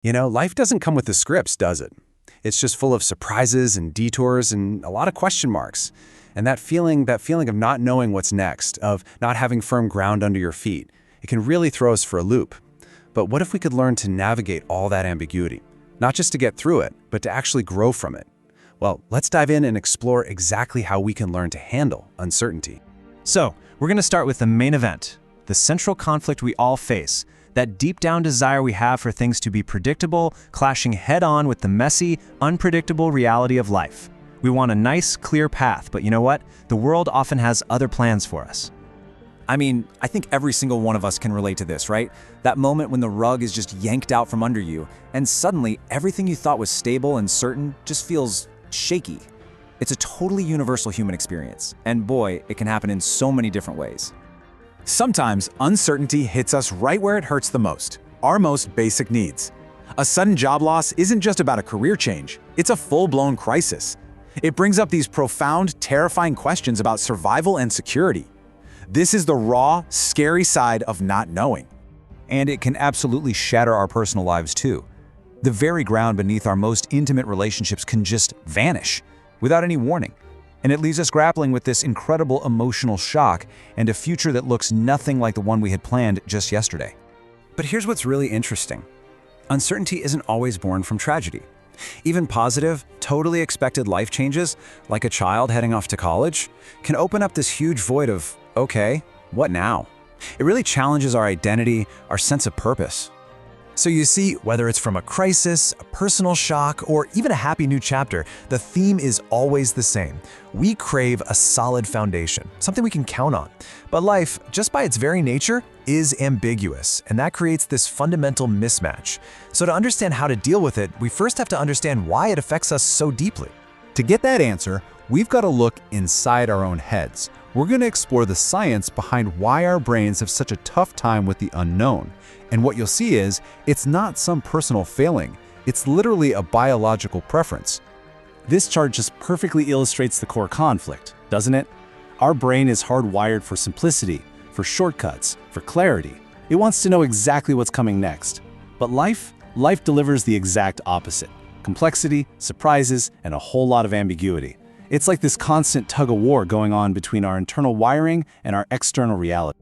Life doesn't come with the scripts, does it? It's just full of surprises and detours and a lot of question marks. And that feeling of not knowing what's next, of not having firm ground under your feet, it can really throw us for a loop. But what if we could learn to navigate all that ambiguity? Not just to get through it, but to actually grow from it. Well, let's dive in and explore exactly how we can learn to handle uncertainty. So, we're going to start with the main event, the central conflict we all face, that deep-down desire we have for things to be predictable, clashing head-on with the messy, unpredictable reality of life. We want a nice, clear path, but you know what? The world often has other plans for us. I think every single one of us can relate to this, right? That moment when the rug is just yanked out from under you, and suddenly everything you thought was stable and certain just feels shaky. It's a totally universal human experience, and boy, it can happen in so many different ways. Sometimes uncertainty hits us right where it hurts the most, our most basic needs. A sudden job loss isn't just about a career change, it's a full-blown crisis. It brings up these profound, terrifying questions about survival and security. This is the raw, scary side of not knowing. And it can absolutely shatter our personal lives too. The very ground beneath our most intimate relationships can just vanish without any warning. And it leaves us grappling with this incredible emotional shock and a future that looks nothing like the one we had planned just yesterday. But here's what's really interesting. Uncertainty isn't always born from tragedy. Even positive, totally expected life changes, like a child heading off to college, can open up this huge void of, okay, what now? It really challenges our identity, our sense of purpose. So you see, whether it's from a crisis, a personal shock, or even a happy new chapter, the theme is always the same. We crave a solid foundation, something we can count on. But life, just by its very nature, is ambiguous, and that creates this fundamental mismatch. So to understand how to deal with it, we first have to understand why it affects us so deeply. To get that answer, we've got to look inside our own heads. We're going to explore the science behind why our brains have such a tough time with the unknown. And what you'll see is, it's not some personal failing, it's literally a biological preference. This chart just perfectly illustrates the core conflict, doesn't it? Our brain is hardwired for simplicity, for shortcuts, for clarity. It wants to know exactly what's coming next. But life delivers the exact opposite. Complexity, surprises, and a whole lot of ambiguity. It's like this constant tug-of-war going on between our internal wiring and our external reality.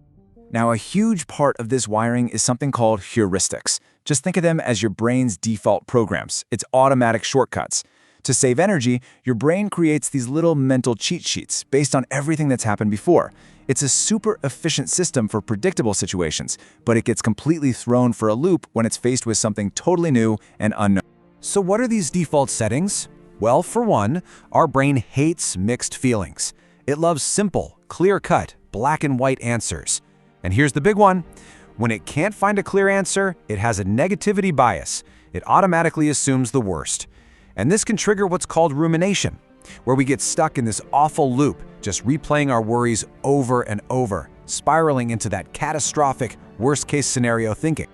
Now, a huge part of this wiring is something called heuristics. Just think of them as your brain's default programs. It's automatic shortcuts. To save energy, your brain creates these little mental cheat sheets based on everything that's happened before. It's a super efficient system for predictable situations, but it gets completely thrown for a loop when it's faced with something totally new and unknown. So what are these default settings? Well, for one, our brain hates mixed feelings. It loves simple, clear-cut, black and white answers. And here's the big one. When it can't find a clear answer, it has a negativity bias. It automatically assumes the worst. And this can trigger what's called rumination, where we get stuck in this awful loop, just replaying our worries over and over, spiraling into that catastrophic, worst-case scenario thinking.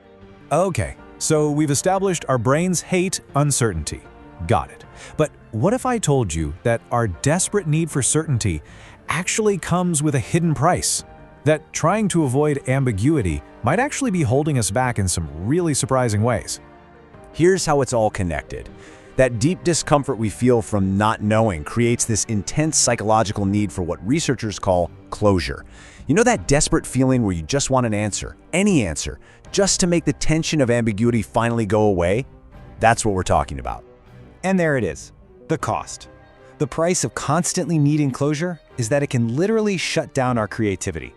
Okay, so we've established our brains hate uncertainty. Got it. But what if I told you that our desperate need for certainty actually comes with a hidden price? That trying to avoid ambiguity might actually be holding us back in some really surprising ways. Here's how it's all connected. That deep discomfort we feel from not knowing creates this intense psychological need for what researchers call closure. You know that desperate feeling where you just want an answer, any answer, just to make the tension of ambiguity finally go away? That's what we're talking about. And there it is, the cost. The price of constantly needing closure is that it can literally shut down our creativity.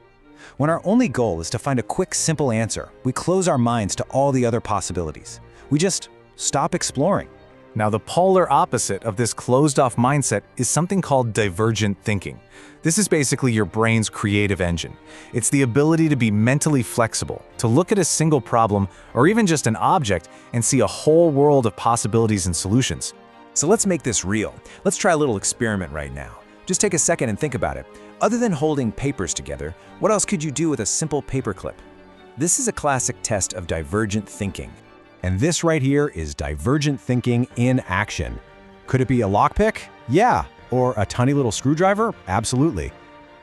When our only goal is to find a quick, simple answer, we close our minds to all the other possibilities. We just stop exploring. Now, the polar opposite of this closed-off mindset is something called divergent thinking. This is basically your brain's creative engine. It's the ability to be mentally flexible, to look at a single problem or even just an object and see a whole world of possibilities and solutions. So let's make this real. Let's try a little experiment right now. Just take a second and think about it. Other than holding papers together, what else could you do with a simple paperclip? This is a classic test of divergent thinking. And this right here is divergent thinking in action. Could it be a lockpick? Yeah. Or a tiny little screwdriver? Absolutely.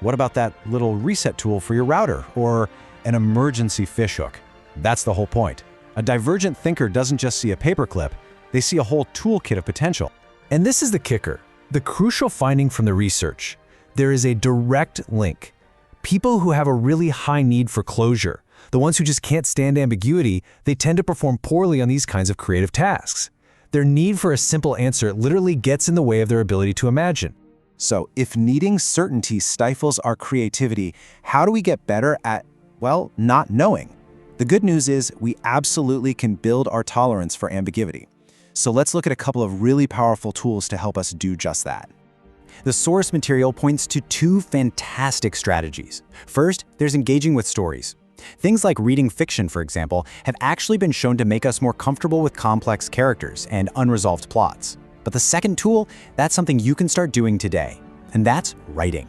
What about that little reset tool for your router? Or an emergency fishhook? That's the whole point. A divergent thinker doesn't just see a paperclip, they see a whole toolkit of potential. And this is the kicker, the crucial finding from the research. There is a direct link. People who have a really high need for closure, the ones who just can't stand ambiguity, they tend to perform poorly on these kinds of creative tasks. Their need for a simple answer literally gets in the way of their ability to imagine. So, if needing certainty stifles our creativity, how do we get better at, well, not knowing? The good news is we absolutely can build our tolerance for ambiguity. So let's look at a couple of really powerful tools to help us do just that. The source material points to two fantastic strategies. First, there's engaging with stories. Things like reading fiction, for example, have actually been shown to make us more comfortable with complex characters and unresolved plots. But the second tool, that's something you can start doing today, and that's writing.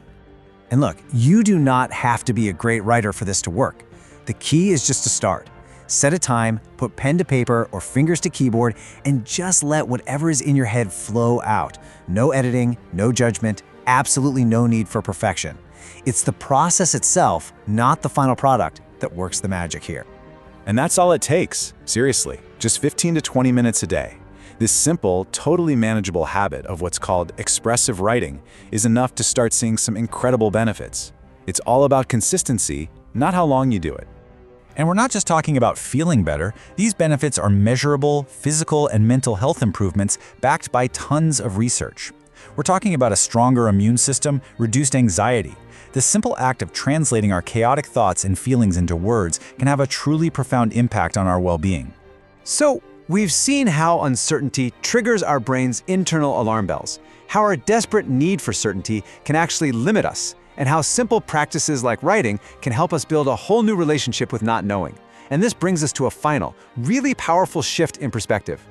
And look, you do not have to be a great writer for this to work. The key is just to start. Set a time, put pen to paper or fingers to keyboard, and just let whatever is in your head flow out. No editing, no judgment, absolutely no need for perfection. It's the process itself, not the final product, that works the magic here. And that's all it takes, seriously, just 15 to 20 minutes a day. This simple, totally manageable habit of what's called expressive writing is enough to start seeing some incredible benefits. It's all about consistency, not how long you do it. And we're not just talking about feeling better. These benefits are measurable, physical and mental health improvements backed by tons of research. We're talking about a stronger immune system, reduced anxiety. The simple act of translating our chaotic thoughts and feelings into words can have a truly profound impact on our well-being. So, we've seen how uncertainty triggers our brain's internal alarm bells, how our desperate need for certainty can actually limit us, and how simple practices like writing can help us build a whole new relationship with not knowing. And this brings us to a final, really powerful shift in perspective.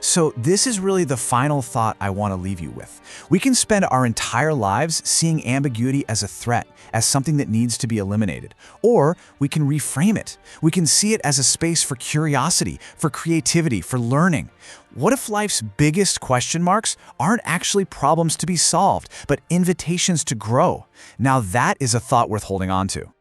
So this is really the final thought I want to leave you with. We can spend our entire lives seeing ambiguity as a threat, as something that needs to be eliminated. Or we can reframe it. We can see it as a space for curiosity, for creativity, for learning. What if life's biggest question marks aren't actually problems to be solved, but invitations to grow? Now that is a thought worth holding on to.